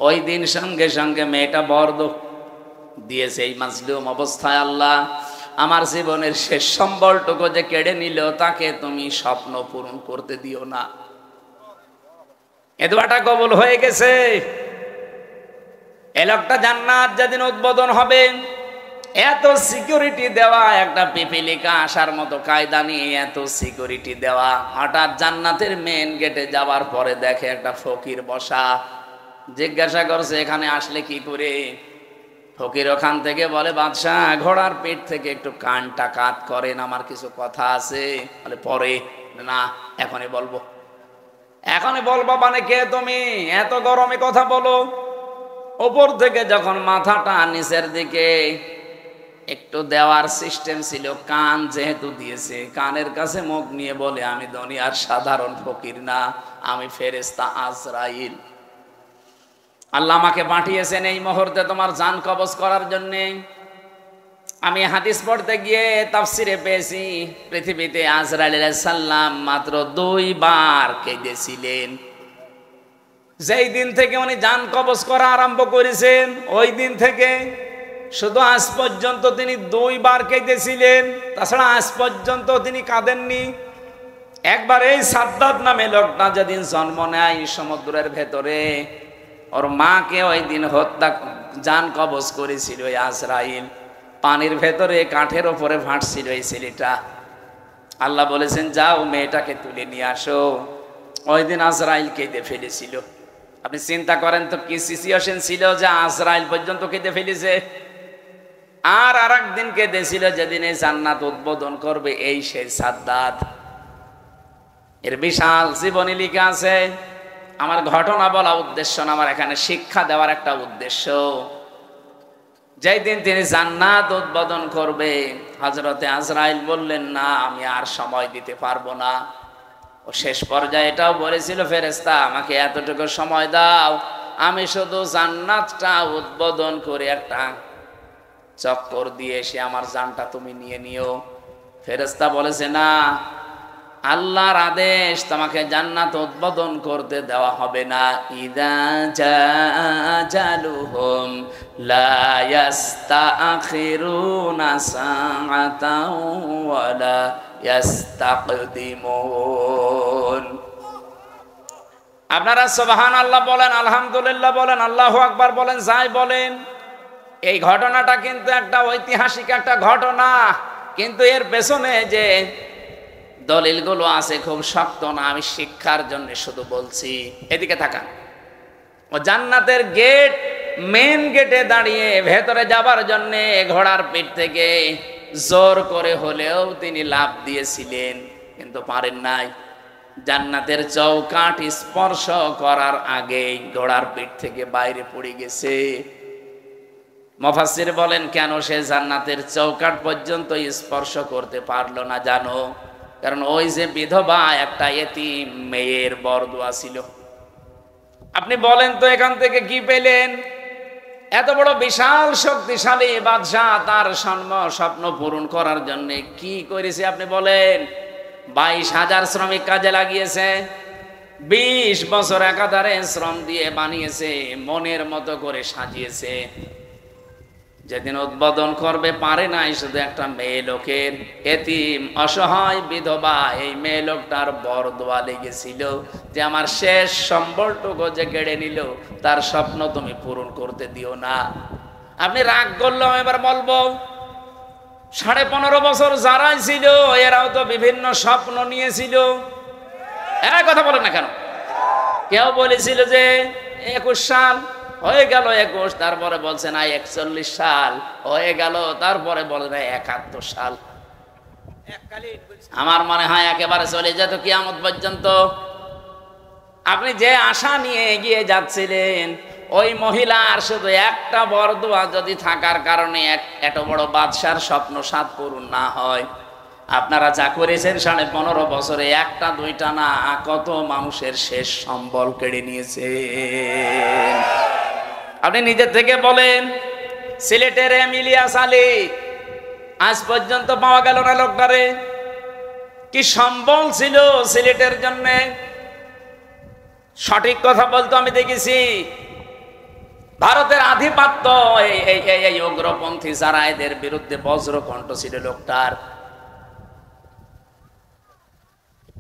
ওই দিন সঙ্গে সঙ্গে মেয়েটা বর্দ দিয়েছে, এই মাজলুম অবস্থায় আল্লাহ আমার জীবনের শেষ সম্বলটুকু যে কেড়ে নিল, তাকে তুমি স্বপ্ন পূরণ করতে দিও না। এ দোয়াটা কবুল হয়ে গেছে। এই লোকটা জান্নাত যেদিন উদ্বোধন হবে, এত সিকিউরিটি দেওয়া, একটা পিপিলিকা আসার মতো কায়দা নিয়ে এত সিকিউরিটি দেওয়া, হঠাৎ জান্নাতের মেন গেটে যাওয়ার পরে দেখে একটা ফকির বসা। জিজ্ঞাসা করছে এখানে আসলে কি করে? ফকির ওখান থেকে বলে, বাদশাহ ঘোড়ার পেট থেকে একটু কানটা কাত করেন, আমার কিছু কথা আছে। বলে পরে না, এখনই বলবো। এখনই বলবো মানে কে তুমি? এত গরমে কথা বলো। ওপর থেকে যখন মাথাটা নিচের দিকে একটু দেওয়ার সিস্টেম ছিল, কান যেহেতু দিয়েছে, কানের কাছে মুখ নিয়ে বলে, আমি দুনিয়ার সাধারণ ফকির না, আমি ফেরেশতা আজরাইল। আল্লাহ আমাকে পাঠিয়েছেন এই মুহূর্তে তোমার জান কবজ করার জন্যে। আমি হাদিস পড়তে গিয়ে তাফসিরে পেয়েছি, পৃথিবীতে আজরাইল আলাইহিস সালাম মাত্র 2 বার কেঁদেছিলেন। যেই দিন থেকে উনি জান কবজ করা আরম্ভ করেছেন, ওই দিন থেকে শুধু আজ পর্যন্ত তিনি 2 বার কেঁদেছিলেন, তাছাড়া আজ পর্যন্ত তিনি কাঁদেননি। একবার এই সাদ্দাত নামে লোকটা যেদিন জন্ম নেয় সমুদ্রের ভেতরে, ওর মাকে ওই দিন হত্যা জান কবজ করেছিল ওই আজরাইল। পানির ভেতরে কাঠের ওপরে ভাসছিল এই ছেলেটা। আল্লাহ বলেছেন যাও মেয়েটাকে তুলে নিয়ে আসো। ওই দিন আজরাইল কেঁদে ফেলেছিল। আপনি চিন্তা করেন তো কি সিচুয়েশন ছিল যে আজরাইল পর্যন্ত কেঁদে ফেলেছে। আর আরেকদিন কেঁদেছিল যেদিন এই জান্নাত উদ্বোধন করবে, এই সেই সাদ্দাত। এর বিশাল জীবনী লিখা আছে। আমার ঘটনা বলা উদ্দেশ্য না, আমার এখানে শিক্ষা দেওয়ার একটা উদ্দেশ্য। যেই দিন তিনি জান্নাত উদ্বোধন করবে, হযরতে আজরাইল বললেন না আমি আর সময় দিতে পারবো না। ও শেষ পর্যায়ে এটাও বলেছিল, ফেরেশতা আমাকে এতটুকু সময় দাও, আমি শুধু জান্নাতটা উদ্বোধন করে একটা চক্কর দিয়ে এসে আমার জানটা তুমি নিয়ে নিও। ফেরেশতা বলেছে না, আল্লাহর আদেশ, তোমাকে জান্নাত উদ্বোধন করতে দেওয়া হবে না। ইদা জালুহুম লা ইস্তাখিরুনা সাআতাও ওয়া লা ইস্তাকদিমুন। আপনারা সুবহানাল্লাহ বলেন, আলহামদুলিল্লাহ বলেন, আল্লাহু আকবার বলেন, যাই বলেন। এই ঘটনাটা কিন্তু একটা ঐতিহাসিক একটা ঘটনা, কিন্তু এর পেছনে যে দলিলগুলো আছে খুব শক্ত না। আমি শিক্ষার জন্য শুধু বলছি। এদিকে তাকান। ও জান্নাতের গেট, মেন গেটে দাঁড়িয়ে ভেতরে যাবার জন্য ঘোড়ার পিঠ থেকে জোর করে হলেও তিনি লাফ দিয়েছিলেন, কিন্তু পারেন নাই। জান্নাতের চৌকাঠ স্পর্শ করার আগেই ঘোড়ার পিঠ থেকে বাইরে পড়ে গেছে। মুফাসসির বলেন কেন সে জান্নাতের চৌকাঠ পর্যন্ত স্পর্শ করতে পারলো না জানো? কারণ ওই যে বিধবা একটা এতিম মেয়ের বরদোয়া ছিল। আপনি বলেন তো এখান থেকে কি পেলেন? এত বড় বিশাল শক্তিশালী বাদশাহ তার স্বপ্ন পূরণ করার জন্য কি করেছে আপনি বলেন? 22,000 শ্রমিক কাজে লাগিয়েছে, 20 বছর একাধারে শ্রম দিয়ে বানিয়েছে, মনের মতো করে সাজিয়েছে। যেদিন উদ্বোধন করবে পারে নাই শুধু একটা মেয়ে লোকের, এতিম অসহায় বিধবা এই মেয়ে লোকটার বরদোয়া লেগেছিল যে আমার শেষ সম্বলটুকু যে কেড়ে নিল তার স্বপ্ন তুমি পূরণ করতে দিও না। আপনি রাগ করলেও এবার বলবো 15.5 বছর যারাই ছিল এরাও তো বিভিন্ন স্বপ্ন নিয়েছিল। কথা বলেন না কেন? কেউ বলেছিল যে 21 সাল হয়ে গেল, 21, তারপরে বলছে না 41 সাল হয়ে গেল, তারপরে বলে না 71 সাল। আমার মনে হয় একেবারে চলে যেত কিয়ামত পর্যন্ত। আপনি যে আশা নিয়ে এগিয়ে যাচ্ছিলেন ওই মহিলার শুধু একটা বরদোয়া যদি থাকার কারণে এত বড় বাদশার স্বপ্ন সাত পূরণ না হয়, আপনারা যা করেছেন 15.5 বছরে একটা দুইটা না কত মানুষের শেষ সম্বল কেড়ে নিয়েছে। আপনি নিজের থেকে বলেন, সিলেটের ইলিয়াস আলী আজ পর্যন্ত পাওয়া গেল না লোকটারে। কি সম্বল ছিল সিলেটের জন্য, সঠিক কথা বলতো আমি দেখেছি। ভারতের আধিপত্য এই উগ্রপন্থী যারা এদের বিরুদ্ধে বজ্রকণ্ঠ ছিল লোকটার,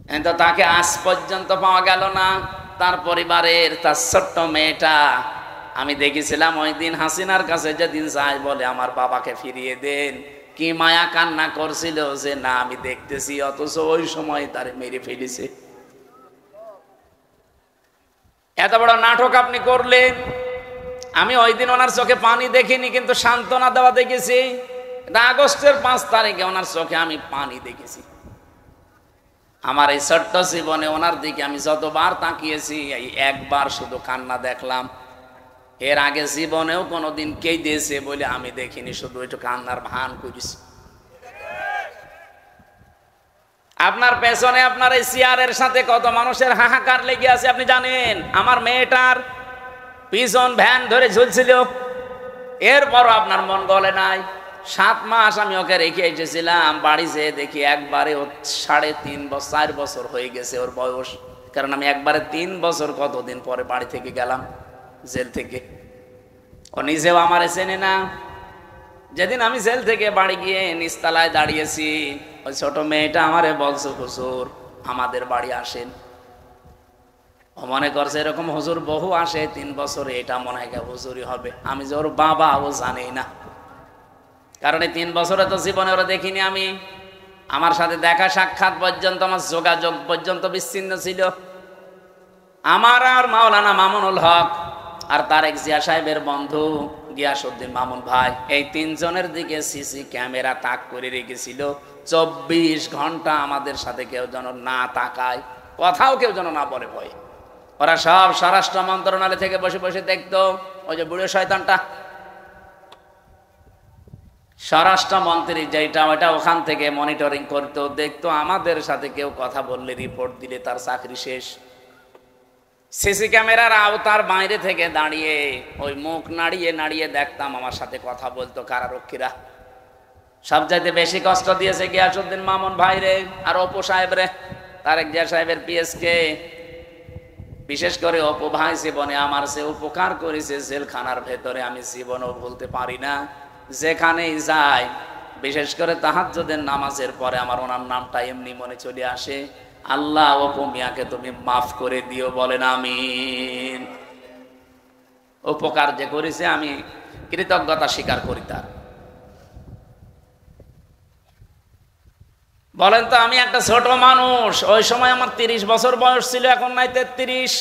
কিন্তু তাকে আজ পর্যন্ত পাওয়া গেল না। তার পরিবারের তার ছোট্ট মেয়েটা আমি দেখেছিলাম ওই দিন হাসিনার কাছে যেদিন যাই বলে আমার বাবাকে ফিরিয়ে দেন, কি মায়া কান্না করছিল যে না আমি দেখতেছি, অথচ ওই সময় তারে মেরে ফেলেছে। এত বড় নাটক আপনি করলেন। আমি ওই দিন ওনার চোখে পানি দেখিনি, কিন্তু সান্ত্বনা দেওয়া দেখেছি। আগস্টের 5 তারিখে ওনার চোখে আমি পানি দেখেছি। আমার এই ছোট্ট জীবনে ওনার দিকে আমি যতবার তাকিয়েছি এই একবার শুধু কান্না দেখলাম। এর আগে জীবনেও কোনোদিন কে দিয়েছে বলে আমি দেখিনি, শুধু একটু কান্নার ভান করেছি। আপনার পেছনে আপনার এই চেয়ারের সাথে কত মানুষের হাহাকার লেগে আছে আপনি জানেন? আমার মেয়েটার পিছন ভ্যান ধরে ঝুলছিল, এরপরও আপনার মন গলে নাই। 7 মাস আমি ওকে রেখে এসেছিলাম, বাড়ি যেয়ে দেখি একবারে ও 3.5 বছর হয়ে গেছে ওর বয়স। কারণ আমি একবারে 3 বছর কতদিন পরে বাড়ি থেকে গেলাম জেল থেকে। ও নিজেও আমারে চেনে না। যেদিন আমি জেল থেকে বাড়ি গিয়ে নিচতলায় দাঁড়িয়েছি, ওই ছোট মেয়েটা আমারে বলছে হুজুর আমাদের বাড়ি আসেন। ও মনে করছে এরকম হুজুর বহু আসে 3 বছরে, এটা মনে হয় হুজুরই হবে। আমি যে ওর বাবা ও জানেই না, কারণ এই 3 বছরে তো জীবনে ওরা দেখিনি আমি। আমার সাথে দেখা সাক্ষাৎ পর্যন্ত, আমার যোগাযোগ পর্যন্ত বিচ্ছিন্ন ছিল। আমার আর মাওলানা মামুনুল হক আর তারেক জিয়া সাহেবের বন্ধু গিয়াসউদ্দিন মামুন ভাই, এই 3 জনের দিকে সিসি ক্যামেরা তাক করে রেখেছিল। 24 ঘন্টা আমাদের সাথে কেউ যেন না তাকায়, কথাও কেউ যেন না বলে ভয়। ওরা সব স্বরাষ্ট্র মন্ত্রণালয় থেকে বসে বসে দেখতো। ওই যে বুড়ো শয়তানটা স্বরাষ্ট্রমন্ত্রী যেটা, ওটা ওখান থেকে মনিটরিং করতো, দেখতো আমাদের সাথে কেউ কথা বললে রিপোর্ট দিলে তার চাকরি শেষ। সিসি ক্যামেরার আওতার বাইরে থেকে দাঁড়িয়ে ওই মুখ নাড়িয়ে নাড়িয়ে দেখতাম আমার সাথে কথা বলতো কারারক্ষীরা। সবচাইতে বেশি কষ্ট দিয়েছে গিয়াসউদ্দিন মামুন ভাই রে আর অপু সাহেব রে, তারেক জিয়া সাহেবের পিএসকে। বিশেষ করে অপু ভাই জীবনে আমার সে উপকার করেছে জেলখানার ভেতরে, আমি জীবনও ভুলতে পারি না। যেখানেই যাই, বিশেষ করে তাহাজ্জুদের নামাজের পরে আমার ওনার নামটা এমনি মনে চলে আসে, আল্লাহ অপু মিয়াকে তুমি মাফ করে দিও, বলেন আমিন। উপকার যে করেছে আমি কৃতজ্ঞতা স্বীকার করি তার। বলেন তো, আমি একটা ছোট মানুষ, ওই সময় আমার 30 বছর বয়স ছিল, এখন নাই 33।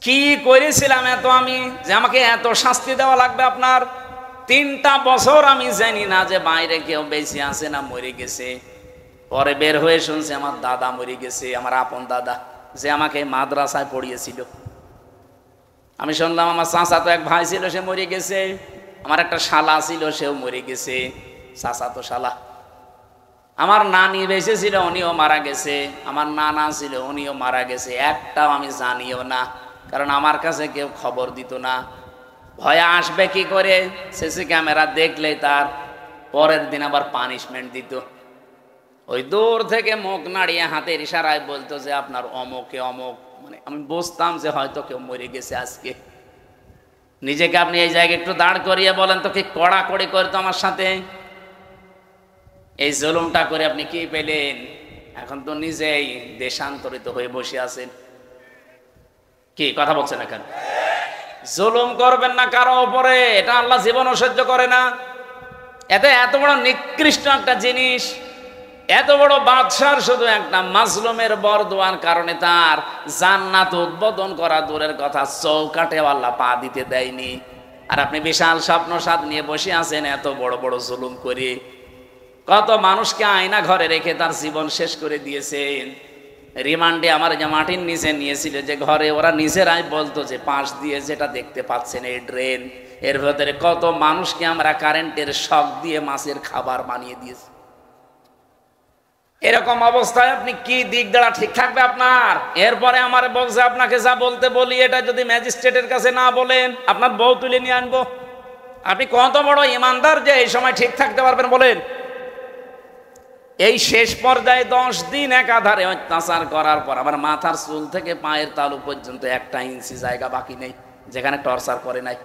কি করেছিলাম এত আমি যে আমাকে এত শাস্তি দেওয়া লাগবে আপনার? 3টা বছর আমি জানি না যে বাইরে কেউ বেঁচে আছে না মরে গেছে। পরে বের হয়ে শুনছি আমার দাদা মরে গেছে, আমার আপন দাদা যে আমাকে মাদ্রাসায় পড়িয়েছিল। আমি শুনলাম আমার চাচাতো এক ভাই ছিল, সে মরে গেছে। আমার একটা শালা ছিল, সেও মরে গেছে, চাচাতো শালা। আমার নানি বেঁচে ছিল, উনিও মারা গেছে, আমার নানা ছিল, উনিও মারা গেছে, একটাও আমি জানিও না, কারণ আমার কাছে কেউ খবর দিত না। ভয়ে আসবে কি করে? সিসি ক্যামেরা দেখলেই তার পরের দিন আবার পানিশমেন্ট দিত। ওই দূর থেকে মুখ নাড়িয়ে হাতের ইশারায় বলতো যে আপনার অমুকে অমুক, মানে আমি বুঝতাম যে হয়তো কেউ মরে গেছে আজকে। নিজেকে আপনি এই জায়গায় একটু দাঁড় করিয়ে বলেন তো, কি কড়াকড়ি করতো আমার সাথে। এই জুলুমটা করে আপনি কি পেলেন? এখন তো নিজেই দেশান্তরিত হয়ে বসে আছেন। কি কথা বলছেন এখন? জুলুম করবেন না কারো উপরে, এটা আল্লাহ জীবনও সহ্য করে না। এত বড় নিকৃষ্ট একটা জিনিস, এত বড় বাদশার শুধু একটা মাজলুমের বরদোয়ার কারণে তার জান্নাত উদ্বোধন করা দূরের কথা, চৌকাটে আল্লাহ পা দিতে দেয়নি। আর আপনি বিশাল স্বপ্ন সাদ নিয়ে বসে আছেন এত বড় বড় জুলুম করে। কত মানুষকে আয়না ঘরে রেখে তার জীবন শেষ করে দিয়েছেন। রিমান্ডে আমার যে মাটির নিচে নিয়েছিল যে ঘরে, ওরা নিজেরাই বলতো যে পাশ দিয়ে যেটা দেখতে পাচ্ছেন এই ড্রেন, এর ভেতরে কত মানুষকে আমরা কারেন্টের শক দিয়ে মাছের খাবার বানিয়ে দিয়েছি। এরকম অবস্থায় আপনি কি দিক দ্বারা ঠিক থাকবে আপনার? এরপরে আমার বলছে আপনাকে যা বলতে বলি, এটা যদি ম্যাজিস্ট্রেটের কাছে না বলেন আপনার বউ তুলে নিয়ে আনবো। আপনি কত বড় ইমানদার যে এই সময় ঠিক থাকতে পারবেন বলেন? এই শেষ পর্যায়ে 10 দিন একাধারে অত্যাচার করার পর আমার মাথার চুল থেকে পায়ের তালু পর্যন্ত 1 ইঞ্চি জায়গা বাকি নেই যেখানে টর্চার করে নাই।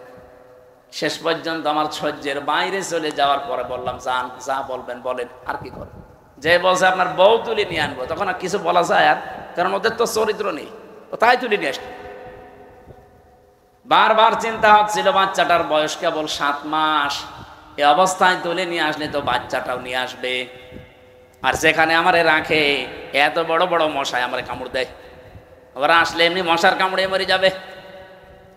শেষ পর্যন্ত আমার সহ্যের বাইরে চলে যাওয়ার পরে বললাম, যান, যা বলবেন বলেন, আর কি করবেন। যে বলছে আপনার বউ তুলে নিয়ে আনবো, তখন আর কিছু বলা যায়? আর কারণ ওদের তো চরিত্র নেই, ও তাই তুলে নিয়ে আসবে। বারবার চিন্তা হচ্ছিল বাচ্চাটার বয়স কেবল 7 মাস, এই অবস্থায় তুলে নিয়ে আসলে তো বাচ্চাটাও নিয়ে আসবে। আর যেখানে আমারে রাখে এত বড় বড় মশাই আমারে কামড় দেয়, ওরা আসলে এমনি মশার কামড়ে মরে যাবে।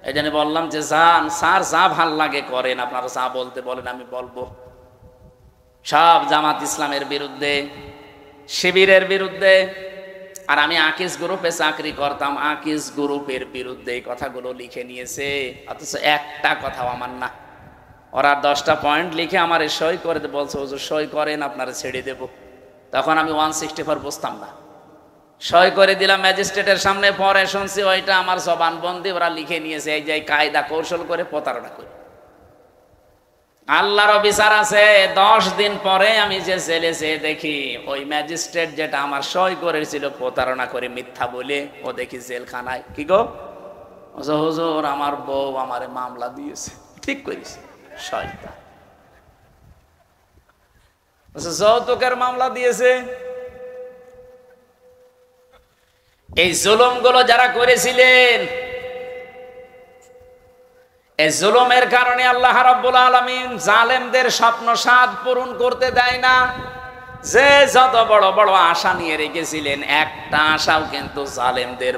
এই জন্য বললাম যে যান স্যার, যা ভাল লাগে করেন, আপনারা যা বলতে বলেন আমি বলবো। সব জামাত ইসলামের বিরুদ্ধে, শিবিরের বিরুদ্ধে। আর আমি আকিস গ্রুপে চাকরি করতাম, আকিস গ্রুপের বিরুদ্ধে এই কথাগুলো লিখে নিয়েছে, অথচ একটা কথাও আমার না। ওরা 10টা পয়েন্ট লিখে আমার সই করে বলছে, হুজুর সই করেন, আপনারা ছেড়ে দেব। তখন আমি 164 বুঝতাম না, সই করে দিলাম ম্যাজিস্ট্রেটের সামনে। পরে শুনছি ওইটা আমার জবানবন্দি, ওরা লিখে নিয়েছে এই যে কায়দা কৌশল করে প্রতারণা করে। আল্লাহর বিচার আছে। 10 দিন পরে আমি যে জেলে যেয়ে দেখি ওই ম্যাজিস্ট্রেট যেটা আমার সই করেছিল প্রতারণা করে মিথ্যা বলে, ও দেখি জেলখানায়। কি গো হুজুর, আমার বউ আমারে মামলা দিয়েছে। ঠিক করেছে, শয়তান। যৌতুকের মামলা দিয়েছে। এই জুলুমগুলো যারা করেছিলেন, এই জুলুমের কারণে আল্লাহ রাব্বুল আলামিন জালেমদের স্বপ্ন সাধ পূরণ করতে দেয় না। যে যত বড় বড় আশা নিয়ে রেখেছিলেন, একটা আশাও কিন্তু জালেমদের